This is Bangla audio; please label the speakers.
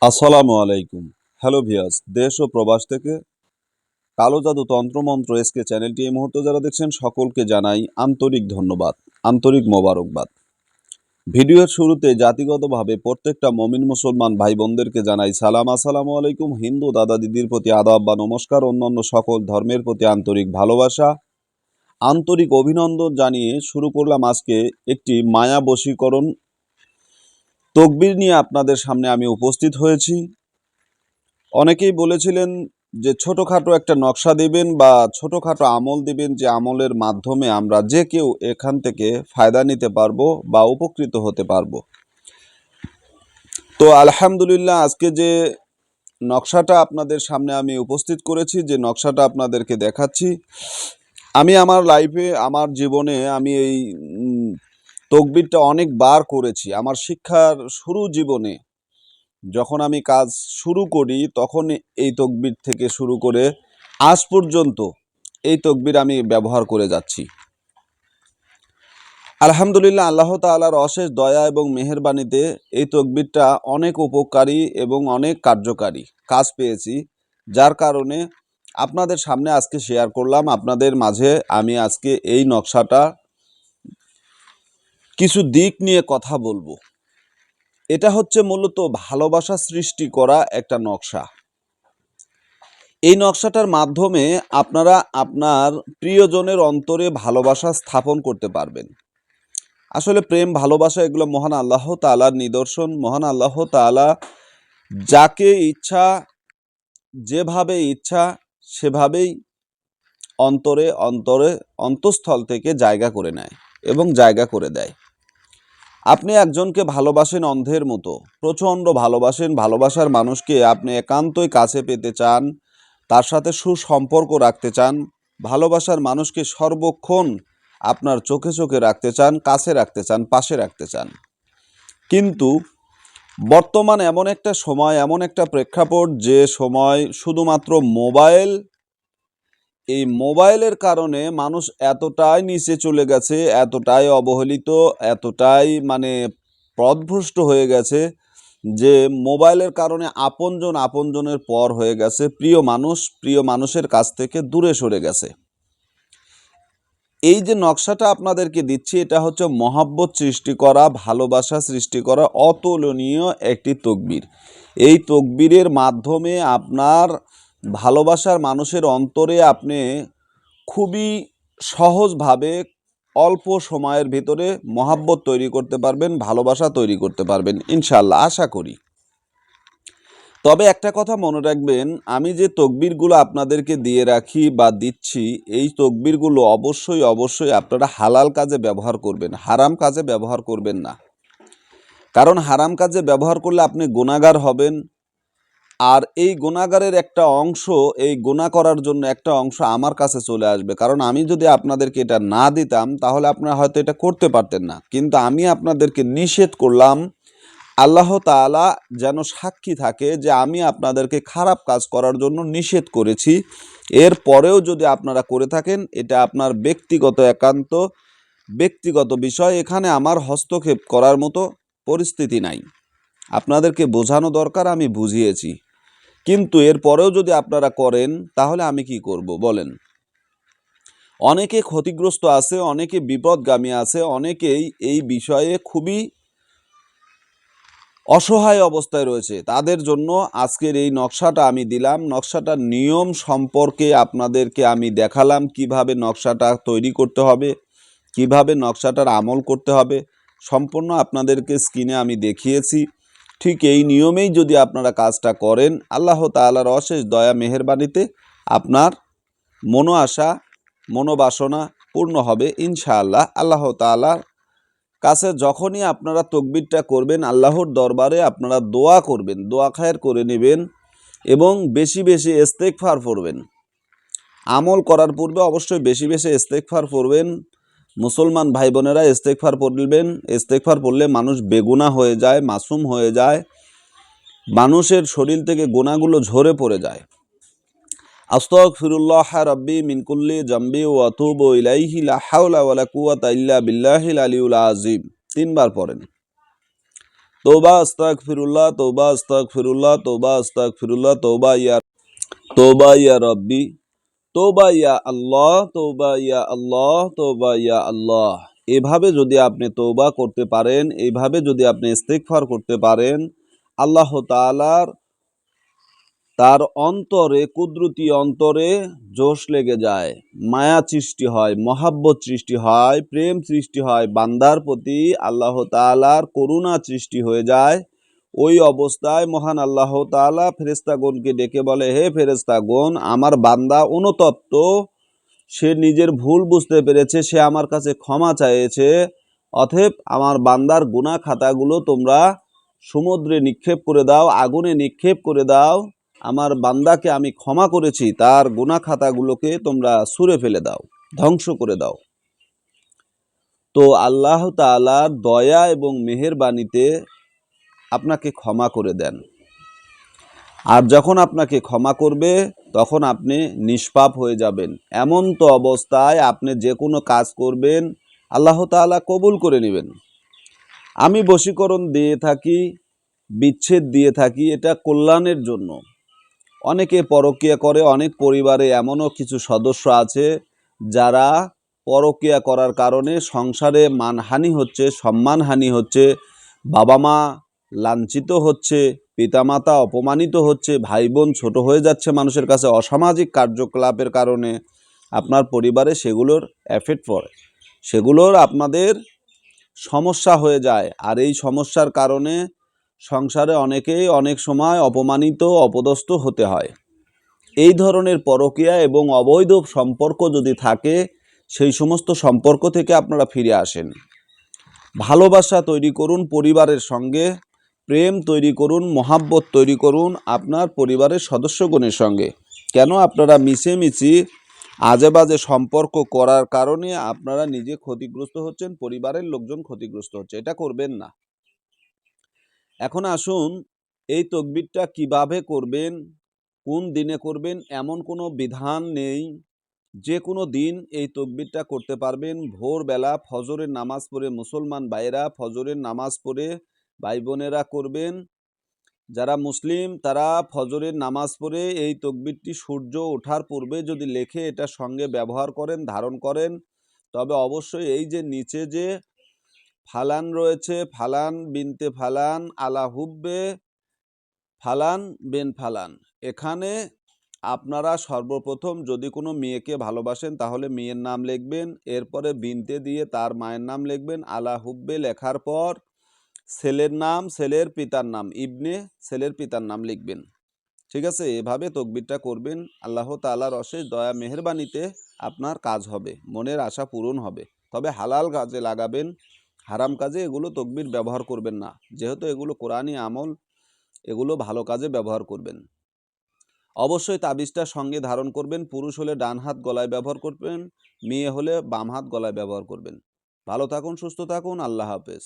Speaker 1: আসসালামু আলাইকুম। হ্যালো ভিউয়ার্স, দেশ ও প্রবাস থেকে কালো জাদু তন্ত্রমন্ত্র এসকে চ্যানেলটি এই মুহূর্তে যারা দেখছেন সকলকে জানাই আন্তরিক ধন্যবাদ, আন্তরিক মোবারকবাদ। ভিডিওর শুরুতে জাতিগতভাবে প্রত্যেকটা মমিন মুসলমান ভাই বোনদেরকে জানাই সালাম, আসসালামু আলাইকুম। হিন্দু দাদা দিদির প্রতি আদাব বা নমস্কার, অন্যান্য সকল ধর্মের প্রতি আন্তরিক ভালোবাসা, আন্তরিক অভিনন্দন জানিয়ে শুরু করলাম আজকে একটি মায়া বশীকরণ তকবির নিয়ে আপনাদের সামনে আমি উপস্থিত হয়েছি। অনেকেই বলেছিলেন যে ছোটোখাটো একটা নকশা দিবেন বা ছোটোখাটো আমল দিবেন, যে আমলের মাধ্যমে আমরা যে কেউ এখান থেকে ফায়দা নিতে পারবো বা উপকৃত হতে পারবো। তো আলহামদুলিল্লাহ, আজকে যে নকশাটা আপনাদের সামনে আমি উপস্থিত করেছি, যে নকশাটা আপনাদেরকে দেখাচ্ছি, আমি আমার লাইফে, আমার জীবনে আমি এই তকবিরটা অনেকবার করেছি। আমার শিক্ষার শুরু জীবনে যখন আমি কাজ শুরু করি তখন এই তকবির থেকে শুরু করে আজ পর্যন্ত এই তকবির আমি ব্যবহার করে যাচ্ছি। আলহামদুলিল্লাহ, আল্লাহ তাআলার অশেষ দয়া এবং মেহেরবানিতে এই তকবিরটা অনেক উপকারী এবং অনেক কার্যকারী কাজ পেয়েছি, যার কারণে আপনাদের সামনে আজকে শেয়ার করলাম। আপনাদের মাঝে আমি আজকে এই নকশাটা কিছু দিক নিয়ে কথা বলবো। এটা হচ্ছে মূলত ভালোবাসা সৃষ্টি করা একটা নকশা। এই নকশাটার মাধ্যমে আপনারা আপনার প্রিয়জনের অন্তরে ভালোবাসা স্থাপন করতে পারবেন। আসলে প্রেম, ভালোবাসা এগুলো মহান আল্লাহ তাআলার নিদর্শন। মহান আল্লাহ তাআলা যাকে ইচ্ছা, যেভাবে ইচ্ছা সেভাবেই অন্তরে অন্তরে অন্তঃস্থল থেকে জায়গা করে নেয় এবং জায়গা করে দেয়। আপনি একজনকে ভালোবাসেন অন্ধের মতো, প্রচণ্ড ভালোবাসেন, ভালোবাসার মানুষকে আপনি একান্তই কাছে পেতে চান, তার সাথে সুসম্পর্ক রাখতে চান, ভালোবাসার মানুষকে সর্বক্ষণ আপনার চোখে চোখে রাখতে চান, কাছে রাখতে চান, পাশে রাখতে চান। কিন্তু বর্তমান এমন একটা সময়, এমন একটা প্রেক্ষাপট, যে সময় শুধুমাত্র মোবাইল, এই মোবাইলের কারণে মানুষ এতটাই নিচে চলে গেছে, এতটাই অবহেলিত, এতটাই পথভ্রষ্ট হয়ে গেছে, যে মোবাইলের কারণে আপনজন আপনজনের পর হয়ে গেছে, প্রিয় মানুষ প্রিয় মানুষের কাছ থেকে দূরে সরে গেছে। এই যে নকশাটা আপনাদেরকে দিচ্ছি, এটা হচ্ছে মহাব্বত সৃষ্টি করা, ভালোবাসা সৃষ্টি করা অতুলনীয় একটি তকবির। এই তকবিরের মাধ্যমে আপনার ভালোবাসার মানুষের অন্তরে আপনি খুবই সহজভাবে অল্প সময়ের ভিতরে মহাব্বত তৈরি করতে পারবেন, ভালোবাসা তৈরি করতে পারবেন ইনশাআল্লাহ, আশা করি। তবে একটা কথা মনে রাখবেন, আমি যে তকবিরগুলো আপনাদেরকে দিয়ে রাখি বা দিচ্ছি, এই তকবিরগুলো অবশ্যই অবশ্যই আপনারা হালাল কাজে ব্যবহার করবেন, হারাম কাজে ব্যবহার করবেন না। কারণ হারাম কাজে ব্যবহার করলে আপনি গুনাহগার হবেন, আর এই গুনাহগারের একটা অংশ, এই গুনাহ করার জন্য একটা অংশ আমার কাছে চলে আসবে। কারণ আমি যদি আপনাদেরকে এটা না দিতাম তাহলে আপনারা হয়তো এটা করতে পারতেন না, কিন্তু আমি আপনাদেরকে নিষেধ করলাম। আল্লাহ তাআলা যেন সাক্ষী থাকে যে আমি আপনাদেরকে খারাপ কাজ করার জন্য নিষেধ করেছি। এর পরেও যদি আপনারা করে থাকেন, এটা আপনার ব্যক্তিগত, একান্ত ব্যক্তিগত বিষয়, এখানে আমার হস্তক্ষেপ করার মতো পরিস্থিতি নাই। আপনাদেরকে বোঝানো দরকার, আমি বুঝিয়েছি, কিন্তু এর পরেও যদি আপনারা করেন তাহলে আমি কি করব বলেন? অনেকে ক্ষতিগ্রস্ত আছে, অনেকে বিপদগামী আছে, অনেকেই এই বিষয়ে খুবই অসহায় অবস্থায় রয়েছে। তাদের জন্য আজকের এই নকশাটা আমি দিলাম। নকশাটার নিয়ম সম্পর্কে আপনাদেরকে আমি দেখালাম, কিভাবে নকশাটা তৈরি করতে হবে, কিভাবে নকশাটার আমল করতে হবে, সম্পূর্ণ আপনাদেরকে স্ক্রিনে আমি দেখিয়েছি। ঠিক এই নিয়মেই যদি আপনারা কাজটা করেন, আল্লাহ তাআলার অশেষ দয়া মেহেরবানিতে আপনার মনোআশা, মনোবাসনা পূর্ণ হবে ইনশাআল্লাহ। আল্লাহ তাআলার কাছে যখনই আপনারা তকবিরটা করবেন, আল্লাহর দরবারে আপনারা দোয়া করবেন, দোয়া খায়ের করে নেবেন এবং বেশি বেশি ইস্তেগফার পড়বেন। আমল করার পূর্বে অবশ্যই বেশি বেশি ইস্তেগফার পড়বেন। মুসলমান ভাই বোনেরা ইস্তেগফার পড়বেন। ইস্তেগফার পড়লে মানুষ বেগুনাহ হয়ে যায়, মাসুম হয়ে যায়, মানুষের শরীর থেকে গুনাহগুলো ঝরে পড়ে যায়। আস্তাগফিরুল্লাহ রাব্বি মিন কুল্লি জামবি ওয়া আতুবু ইলাইহি লা হাওলা ওয়ালা কুওয়াতা ইল্লা বিল্লাহিল আলিয়্যিল আযীম 3 বার পড়েন। तौबा अस्तगफिरुल्लाह, तौबा अस्तगफिरुल्लाह, तौबा अस्तगफिरुल्लाह, तौबा या रब्बी, तौबा ইয়া আল্লাহ, তৌবা ইয়া আল্লাহ, তৌবা ইয়া আল্লাহ। এভাবে যদি আপনি তৌবা করতে পারেন, এইভাবে যদি আপনি ইস্তিগফার করতে পারেন, আল্লাহ তাআলার তার অন্তরে, কুদরতি অন্তরে জোশ লেগে যায়, মায়া সৃষ্টি হয়, মহাব্বত সৃষ্টি হয়, প্রেম সৃষ্টি হয়, বান্দার প্রতি আল্লাহ তাআলার করুণা সৃষ্টি হয়ে যায়। ওই অবস্থায় মহান আল্লাহ তাআলা ফেরেশতাগণকে ডেকে বলে, হে ফেরেশতাগণ, আমার বান্দা অনুতপ্ত, সে নিজের ভুল বুঝতে পেরেছে, সে আমার কাছে ক্ষমা চাইছে, অতএব আমার বান্দার গুনাহ খাতাগুলো তোমরা সমুদ্রে নিক্ষেপ করে দাও, আগুনে নিক্ষেপ করে দাও। আমার বান্দাকে আমি ক্ষমা করেছি, তার গুনাহ খাতাগুলোকে তোমরা ছুঁড়ে ফেলে দাও, ধ্বংস করে দাও। তো আল্লাহ তাআলার দয়া এবং মেহেরবানিতে আপনাকে ক্ষমা করে দেন। আর যখন আপনাকে ক্ষমা করবে, তখন আপনি নিষ্পাপ হয়ে যাবেন। এমন তো অবস্থায় আপনি যে কোনো কাজ করবেন, আল্লাহ তাআলা কবুল করে নেবেন। আমি বশীকরণ দিয়ে থাকি, বিচ্ছেদ দিয়ে থাকি, এটা কল্যাণের জন্য। অনেকে পরকীয়া করে, অনেক পরিবারে এমনও কিছু সদস্য আছে যারা পরকীয়া করার কারণে সংসারে মানহানি হচ্ছে, সম্মানহানি হচ্ছে, বাবা মা লাঞ্ছিত হচ্ছে, পিতামাতা অপমানিত হচ্ছে, ভাই বোন ছোট হয়ে যাচ্ছে মানুষের কাছে, অসামাজিক কার্যকলাপের কারণে আপনার পরিবারে সেগুলোর এফেক্ট পড়ে, সেগুলোর আপনাদের সমস্যা হয়ে যায়। আর এই সমস্যার কারণে সংসারে অনেকেই অনেক সময় অপমানিত, অপদস্থ হতে হয়। এই ধরনের পরকীয়া এবং অবৈধ সম্পর্ক যদি থাকে, সেই সমস্ত সম্পর্ক থেকে আপনারা ফিরে আসেন। ভালোবাসা তৈরি করুন পরিবারের সঙ্গে, প্রেম তৈরি করুন, মহাব্বত তৈরি করুন আপনার পরিবারের সদস্যগণের সঙ্গে। কেন আপনারা মিশেমিশি আজে বাজে সম্পর্ক করার কারণে আপনারা নিজে ক্ষতিগ্রস্ত হচ্ছেন, পরিবারের লোকজন ক্ষতিগ্রস্ত হচ্ছে। এটা করবেন না। এখন আসুন, এই তাকবীরটা কিভাবে করবেন, কোন দিনে করবেন, এমন কোনো বিধান নেই। যে কোনো দিন এই তাকবীরটা করতে পারবেন। ভোরবেলা ফজরের নামাজ পড়ে মুসলমান ভাইয়েরা ফজরের নামাজ পড়ে ভাই বোনেরা করবেন। যারা মুসলিম তারা ফজরের নামাজ পড়ে এই তাকবীরটি সূর্য ওঠার পূর্বে যদি লেখে এটা সঙ্গে ব্যবহার করেন, ধারণ করেন, তবে অবশ্যই এই যে নিচে যে ফালান রয়েছে, ফালান বিনতে ফালান আলা হুব্বে ফালান বেন ফালান, এখানে আপনারা সর্বপ্রথম যদি কোনো মেয়েকে ভালোবাসেন তাহলে মেয়ের নাম লিখবেন, এরপরে বিনতে দিয়ে তার মায়ের নাম লিখবেন, আলা হুব্বে লেখার পর ছেলের নাম, ছেলের পিতার নাম, ইবনে ছেলের পিতার নাম লিখবেন। ঠিক আছে, এভাবে তাকবীরটা করবেন। আল্লাহ তাআলার অশেষ দয়া মেহেরবানিতে আপনার কাজ হবে, মনের আশা পূরণ হবে। তবে হালাল কাজে লাগাবেন, হারাম কাজে এগুলো তাকবীর ব্যবহার করবেন না। যেহেতু এগুলো কোরআনী আমল, এগুলো ভালো কাজে ব্যবহার করবেন। অবশ্যই তাবিজটা সঙ্গে ধারণ করবেন। পুরুষ হলে ডান হাত গলায় ব্যবহার করবেন, মেয়ে হলে বাম হাত গলায় ব্যবহার করবেন। ভালো থাকুন, সুস্থ থাকুন, আল্লাহ হাফেজ।